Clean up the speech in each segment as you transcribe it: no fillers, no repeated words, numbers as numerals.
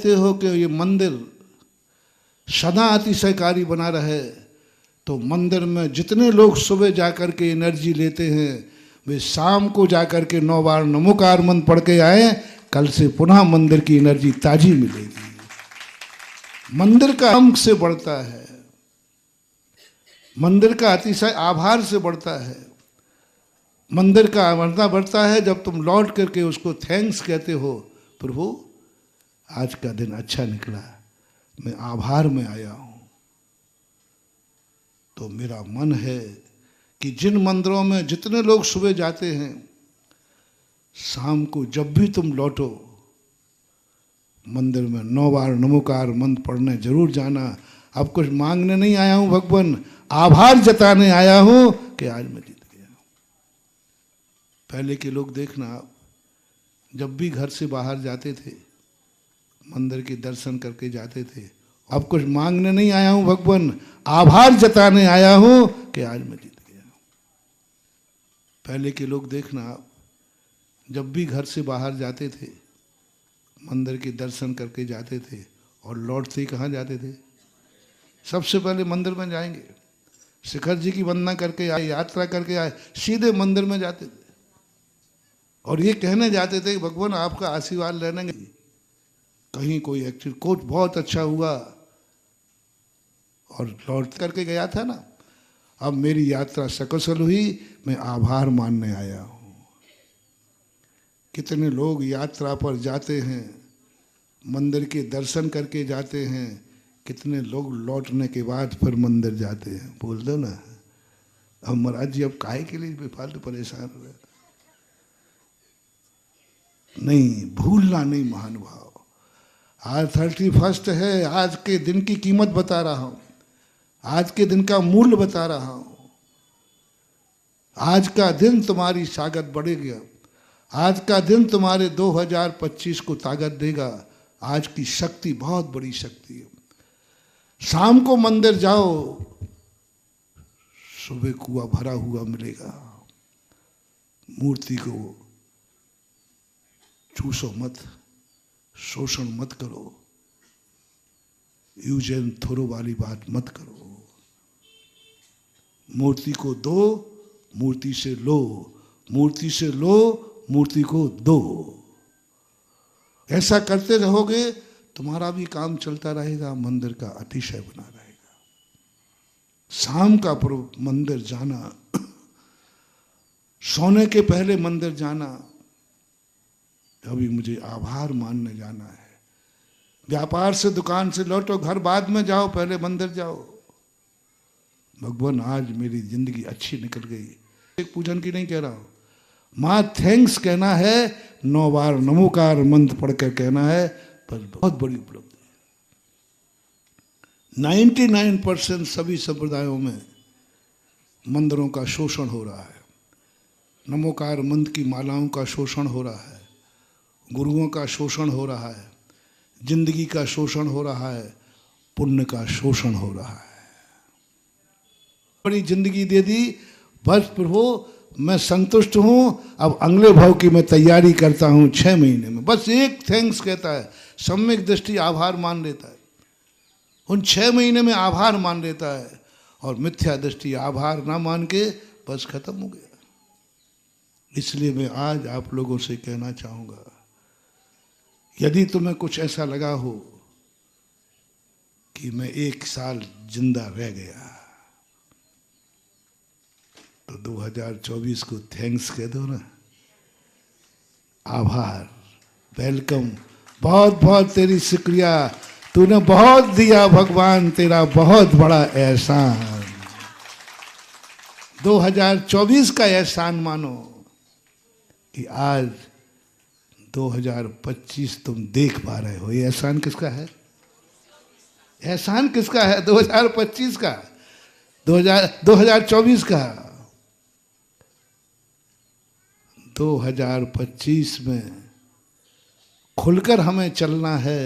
चाहते हो कि ये मंदिर सदा अतिशयकारी बना रहे, तो मंदिर में जितने लोग सुबह जाकर के एनर्जी लेते हैं वे शाम को जाकर के 9 बार नमोकार मंत्र पढ़ के आए, कल से पुनः मंदिर की एनर्जी ताजी मिलेगी। मंदिर का अंक से बढ़ता है, मंदिर का अतिशय आभार से बढ़ता है। मंदिर का आभार बढ़ता है जब तुम लौट करके उसको थैंक्स कहते हो, प्रभु आज का दिन अच्छा निकला, मैं आभार में आया हूं। तो मेरा मन है कि जिन मंदिरों में जितने लोग सुबह जाते हैं, शाम को जब भी तुम लौटो मंदिर में 9 बार नमोकार मंत्र पढ़ने जरूर जाना। अब कुछ मांगने नहीं आया हूं भगवान, आभार जताने आया हूं कि आज मैं जीत गया। पहले के लोग देखना, आप जब भी घर से बाहर जाते थे मंदिर के दर्शन करके जाते थे। अब कुछ मांगने नहीं आया हूं भगवान, आभार जताने आया हूं कि आज मैं जीत गया। पहले के लोग देखना, आप जब भी घर से बाहर जाते थे मंदिर के दर्शन करके जाते थे और लौटते ही कहाँ जाते थे? सबसे पहले मंदिर में जाएंगे, शिखर जी की वंदना करके आए, यात्रा करके आए, सीधे मंदिर में जाते थे और ये कहने जाते थे कि भगवान आपका आशीर्वाद लेने, कहीं कोई एक्चुअली कोच बहुत अच्छा हुआ और लौट करके गया था ना। अब मेरी यात्रा सकुशल हुई, मैं आभार मानने आया हूँ। कितने लोग यात्रा पर जाते हैं, मंदिर के दर्शन करके जाते हैं, कितने लोग लौटने के बाद फिर मंदिर जाते हैं। बोल दो ना, अब महाराज जी अब काहे के लिए बेफालतू परेशान हो रहे? नहीं, भूलना नहीं महानुभाव। आज 31 है, आज के दिन की कीमत बता रहा हूं, आज के दिन का मूल्य बता रहा हूं। आज का दिन तुम्हारी ताकत बढ़ेगी, आज का दिन तुम्हारे 2025 को ताकत देगा। आज की शक्ति बहुत बड़ी शक्ति है। शाम को मंदिर जाओ, सुबह कुआं भरा हुआ मिलेगा। मूर्ति को चूसो मत, शोषण मत करो, यूज एंड थ्रो वाली बात मत करो। मूर्ति को दो, मूर्ति से लो, मूर्ति से लो, मूर्ति को दो। ऐसा करते रहोगे, तुम्हारा भी काम चलता रहेगा, मंदिर का अतिशय बना रहेगा। शाम का मंदिर जाना, सोने के पहले मंदिर जाना, अभी मुझे आभार मानने जाना है। व्यापार से दुकान से लौटो, घर बाद में जाओ, पहले मंदिर जाओ। भगवान आज मेरी जिंदगी अच्छी निकल गई। एक पूजन की नहीं कह रहा हूं, माँ थैंक्स कहना है, 9 बार नमोकार मंत्र पढ़कर कहना है, पर बहुत बड़ी उपलब्धि है। 99% सभी संप्रदायों में मंदिरों का शोषण हो रहा है, नमोकार मंत्र की मालाओं का शोषण हो रहा है, गुरुओं का शोषण हो रहा है, जिंदगी का शोषण हो रहा है, पुण्य का शोषण हो रहा है। बड़ी जिंदगी दे दी, बस प्रभु मैं संतुष्ट हूं, अब अगले भाव की मैं तैयारी करता हूं 6 महीने में। बस एक थैंक्स कहता है, सम्यक दृष्टि आभार मान लेता है, उन 6 महीने में आभार मान लेता है, और मिथ्या दृष्टि आभार ना मान के बस खत्म हो गया। इसलिए मैं आज आप लोगों से कहना चाहूंगा, यदि तुम्हें कुछ ऐसा लगा हो कि मैं 1 साल जिंदा रह गया, तो 2024 को थैंक्स कह दो ना, आभार, वेलकम, बहुत बहुत तेरी शुक्रिया, तूने बहुत दिया भगवान, तेरा बहुत बड़ा एहसान। 2024 का एहसान मानो कि आज 2025 तुम देख पा रहे हो। ये एहसान किसका है? एहसान किसका है? 2025 का, 2024 का। 2025 में खुलकर हमें चलना है।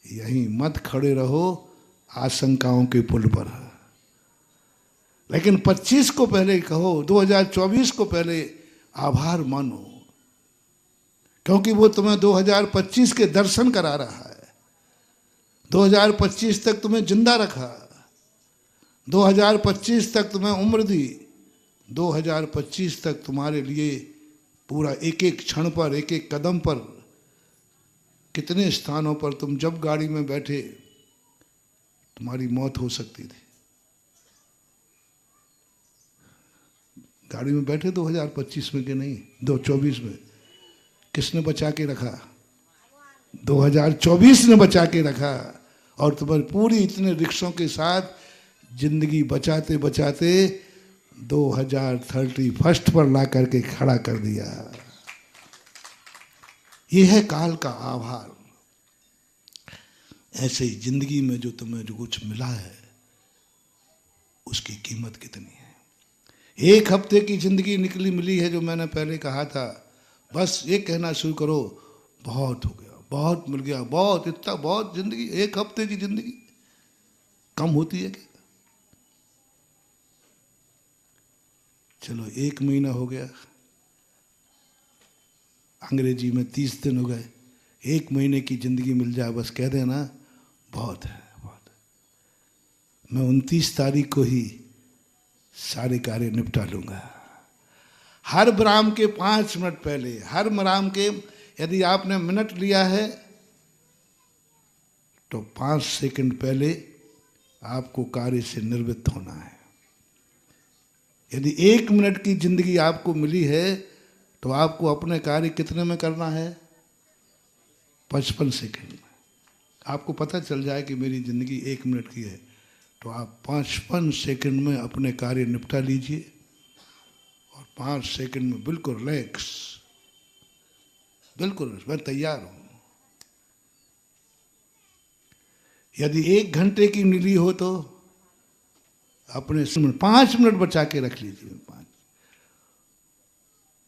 यहीं मत खड़े रहो आशंकाओं के पुल पर, लेकिन 25 को पहले कहो, 2024 को पहले आभार मानो क्योंकि वो तुम्हें 2025 के दर्शन करा रहा है। 2025 तक तुम्हें जिंदा रखा, 2025 तक तुम्हें उम्र दी, 2025 तक तुम्हारे लिए पूरा एक एक क्षण पर, एक एक कदम पर, कितने स्थानों पर तुम जब गाड़ी में बैठे तुम्हारी मौत हो सकती थी। गाड़ी में बैठे 2025 में कि नहीं, 2024 में। किसने बचा के रखा? 2024 ने बचा के रखा। और तुम्हारी पूरी इतने रिक्शों के साथ जिंदगी बचाते बचाते 2031 पर ला करके खड़ा कर दिया। ये है काल का आभार। ऐसे ही जिंदगी में जो तुम्हें जो कुछ मिला है उसकी कीमत कितनी है। एक हफ्ते की जिंदगी निकली मिली है, जो मैंने पहले कहा था। बस ये कहना शुरू करो, बहुत हो गया, बहुत मिल गया, बहुत, इतना बहुत। जिंदगी, एक हफ्ते की जिंदगी कम होती है क्या? चलो 1 महीना हो गया, अंग्रेजी में 30 दिन हो गए, 1 महीने की जिंदगी मिल जाए, बस कह देना बहुत है, बहुत है। मैं 29 तारीख को ही सारे कार्य निपटा लूंगा। हर ब्राह्म के 5 मिनट पहले, हर ब्राह्म के, यदि आपने मिनट लिया है तो 5 सेकंड पहले आपको कार्य से निर्वृत्त होना है। यदि 1 मिनट की जिंदगी आपको मिली है तो आपको अपने कार्य कितने में करना है? 55 सेकंड में। आपको पता चल जाए कि मेरी जिंदगी 1 मिनट की है तो आप 55 सेकंड में अपने कार्य निपटा लीजिए और 5 सेकंड में बिल्कुल रिलैक्स, बिल्कुल मैं तैयार हूं। यदि 1 घंटे की मिली हो तो अपने 5 मिनट बचा के रख लीजिए।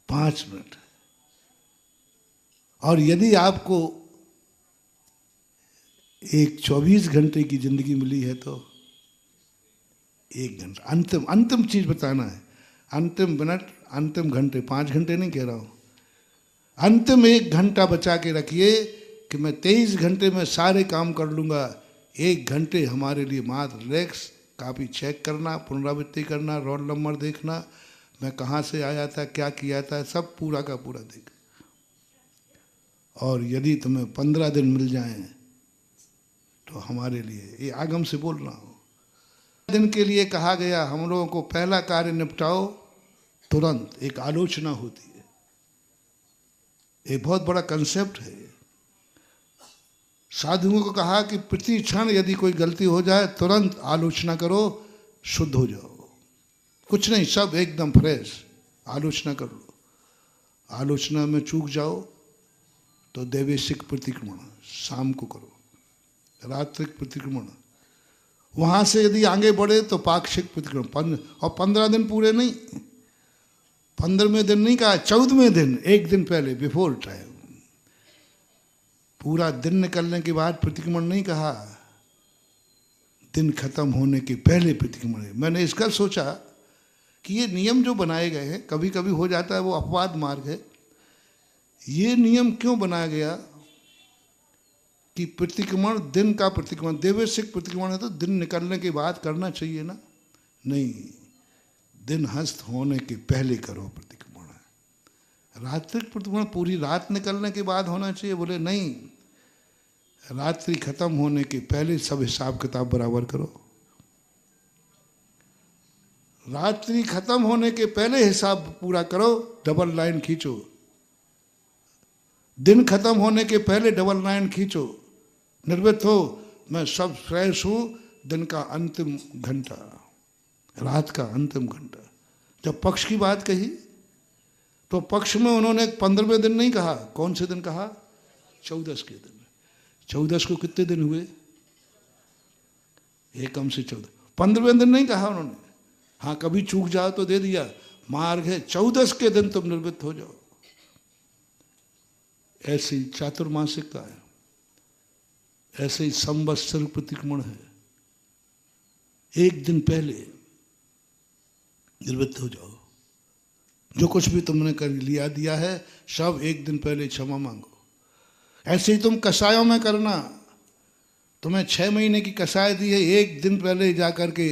5 मिनट। और यदि आपको एक 24 घंटे की जिंदगी मिली है तो 1 घंटा, अंतिम अंतिम चीज बताना है, अंतिम मिनट, अंतिम घंटे, 5 घंटे नहीं कह रहा हूं, अंतिम 1 घंटा बचा के रखिए कि मैं 23 घंटे में सारे काम कर लूंगा। 1 घंटे हमारे लिए मात्र रिलैक्स, कापी चेक करना, पुनरावृत्ति करना, रोल नंबर देखना, मैं कहाँ से आया था, क्या किया था, सब पूरा का पूरा देख। और यदि तुम्हें 15 दिन मिल जाएं तो हमारे लिए, ये आगम से बोल रहा हूँ, दिन के लिए कहा गया हम लोगों को पहला कार्य निपटाओ तुरंत। एक आलोचना होती है, एक बहुत बड़ा कंसेप्ट है। साधुओं को कहा कि प्रति क्षण यदि कोई गलती हो जाए तुरंत आलोचना करो, शुद्ध हो जाओ। कुछ नहीं, सब एकदम फ्रेश, आलोचना कर लो। आलोचना में चूक जाओ तो दैवेशिक प्रतिक्रमण शाम को करो, रात्रिक प्रतिक्रमण, वहां से यदि आगे बढ़े तो पाक्षिक प्रतिक्रमण। और 15 दिन पूरे नहीं, 15वें दिन नहीं कहा, 14वें दिन, 1 दिन पहले, बिफोर टाइम। पूरा दिन निकलने के बाद प्रतिक्रमण नहीं कहा, दिन खत्म होने के पहले प्रतिक्रमण है। मैंने इसका सोचा कि ये नियम जो बनाए गए हैं, कभी कभी हो जाता है वो अपवाद मार्ग है, ये नियम क्यों बनाया गया कि प्रतिक्रमण, दिन का प्रतिक्रमण, देवेशिक प्रतिक्रमण है तो दिन निकलने के बाद करना चाहिए ना? नहीं, दिन हस्त होने के पहले करो प्रतिक्रमण। रात्रिक प्रतिक्रमण पूरी रात निकलने के बाद होना चाहिए? बोले नहीं, रात्रि खत्म होने के पहले सब हिसाब किताब बराबर करो। रात्रि खत्म होने के पहले हिसाब पूरा करो, डबल लाइन खींचो। दिन खत्म होने के पहले डबल लाइन खींचो, निर्वृत्त हो, मैं सब फ्रेश हूं। दिन का अंतिम घंटा, रात का अंतिम घंटा। जब पक्ष की बात कही तो पक्ष में उन्होंने 15वें दिन नहीं कहा। कौन से दिन कहा? 14 के दिन। 14 को कितने दिन हुए? एकम से 14। 15वें दिन नहीं कहा उन्होंने। हाँ, कभी चूक जाओ तो दे दिया, मार्ग है 14 के दिन तुम निर्वृत्त हो जाओ। ऐसी चातुर्मासिक का है, ऐसे ही संवत्सर प्रतिक्रमण है, 1 दिन पहले निर्वृत्त हो जाओ। जो कुछ भी तुमने कर लिया दिया है सब एक दिन पहले क्षमा मांगो। ऐसे ही तुम कसायों में करना, तुम्हें 6 महीने की कसाई दी है, एक दिन पहले जाकर के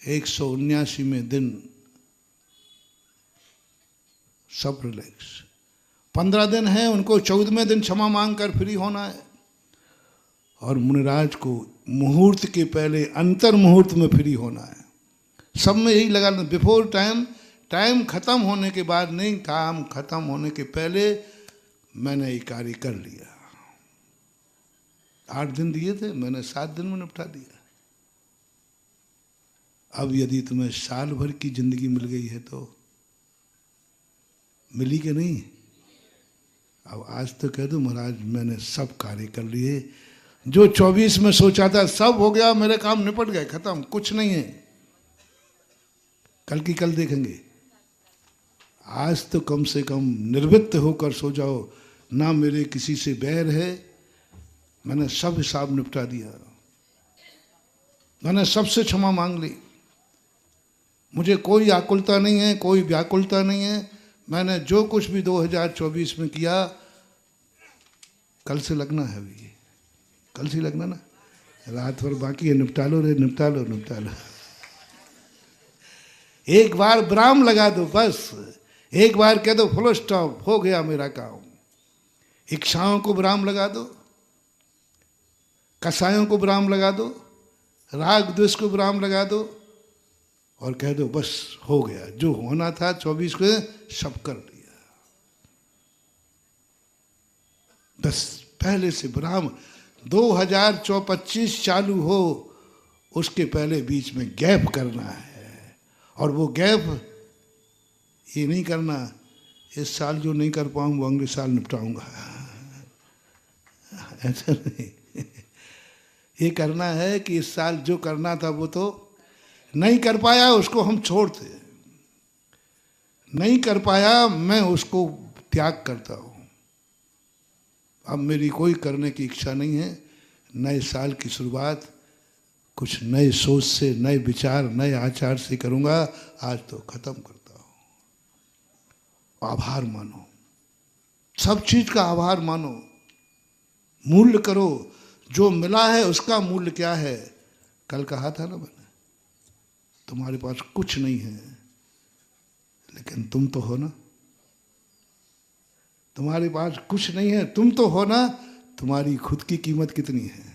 179वें दिन सब रिलैक्स। 15 दिन है, उनको 14वें दिन क्षमा मांग कर फ्री होना है। और मुनिराज को मुहूर्त के पहले अंतर मुहूर्त में फ्री होना है। सब में यही लगा, बिफोर टाइम, टाइम खत्म होने के बाद नहीं, काम खत्म होने के पहले मैंने ये कार्य कर लिया। 8 दिन दिए थे, मैंने 7 दिन में निपटा दिया। अब यदि तुम्हें साल भर की जिंदगी मिल गई है तो मिली कि नहीं? अब आज तो कह दो महाराज मैंने सब कार्य कर लिए, जो 24 में सोचा था सब हो गया, मेरे काम निपट गए, खत्म, कुछ नहीं है। कल की कल देखेंगे। आज तो कम से कम निर्वित्त होकर सो जाओ, ना मेरे किसी से बैर है, मैंने सब हिसाब निपटा दिया, मैंने सबसे क्षमा मांग ली, मुझे कोई आकुलता नहीं है, कोई व्याकुलता नहीं है। मैंने जो कुछ भी 2024 में किया, कल से लगना है अभी, कल से लगना ना, रात भर बाकी है, निपटा लो रे, निपटा लो, निपटा लो। एक बार विराम लगा दो, बस एक बार कह दो फुल स्टॉप, हो गया मेरा काम। इच्छाओं को विराम लगा दो, कसायों को विराम लगा दो, राग द्वेष को विराम लगा दो और कह दो बस हो गया, जो होना था 24 को सब कर लिया। बस पहले से विराम, 2025 चालू हो उसके पहले बीच में गैप करना है। और वो गैप ये नहीं करना इस साल जो नहीं कर पाऊँ वो अगले साल निपटाऊंगा, ऐसा नहीं। ये करना है कि इस साल जो करना था वो तो नहीं कर पाया, उसको हम छोड़ते, नहीं कर पाया मैं उसको त्याग करता हूँ। अब मेरी कोई करने की इच्छा नहीं है। नए साल की शुरुआत कुछ नए सोच से, नए विचार, नए आचार से करूँगा। आज तो खत्म करता हूँ। आभार मानो, सब चीज का आभार मानो, मूल्य करो, जो मिला है उसका मूल्य क्या है। कल कहा था ना मैंने, तुम्हारे पास कुछ नहीं है लेकिन तुम तो हो ना, तुम्हारे पास कुछ नहीं है तुम तो हो ना, तुम्हारी खुद की कीमत कितनी है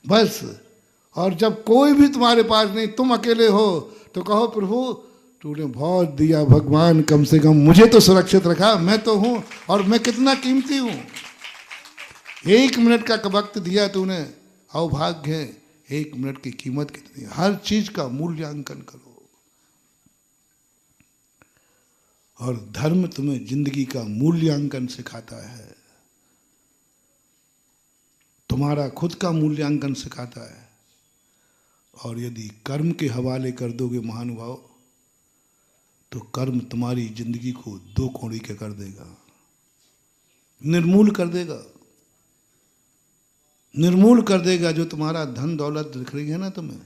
बस। और जब कोई भी तुम्हारे पास नहीं, तुम अकेले हो, तो कहो प्रभु तूने बहुत दिया भगवान, कम से कम मुझे तो सुरक्षित रखा, मैं तो हूं और मैं कितना कीमती हूं। 1 मिनट का वक्त दिया तूने, अवभाग्य है, 1 मिनट की कीमत कितनी है। हर चीज का मूल्यांकन करो। और धर्म तुम्हें जिंदगी का मूल्यांकन सिखाता है, तुम्हारा खुद का मूल्यांकन सिखाता है। और यदि कर्म के हवाले कर दोगे महानुभाव, तो कर्म तुम्हारी जिंदगी को 2 कौड़ी के कर देगा, निर्मूल कर देगा, निर्मूल कर देगा। जो तुम्हारा धन दौलत दिख रही है ना तुम्हें,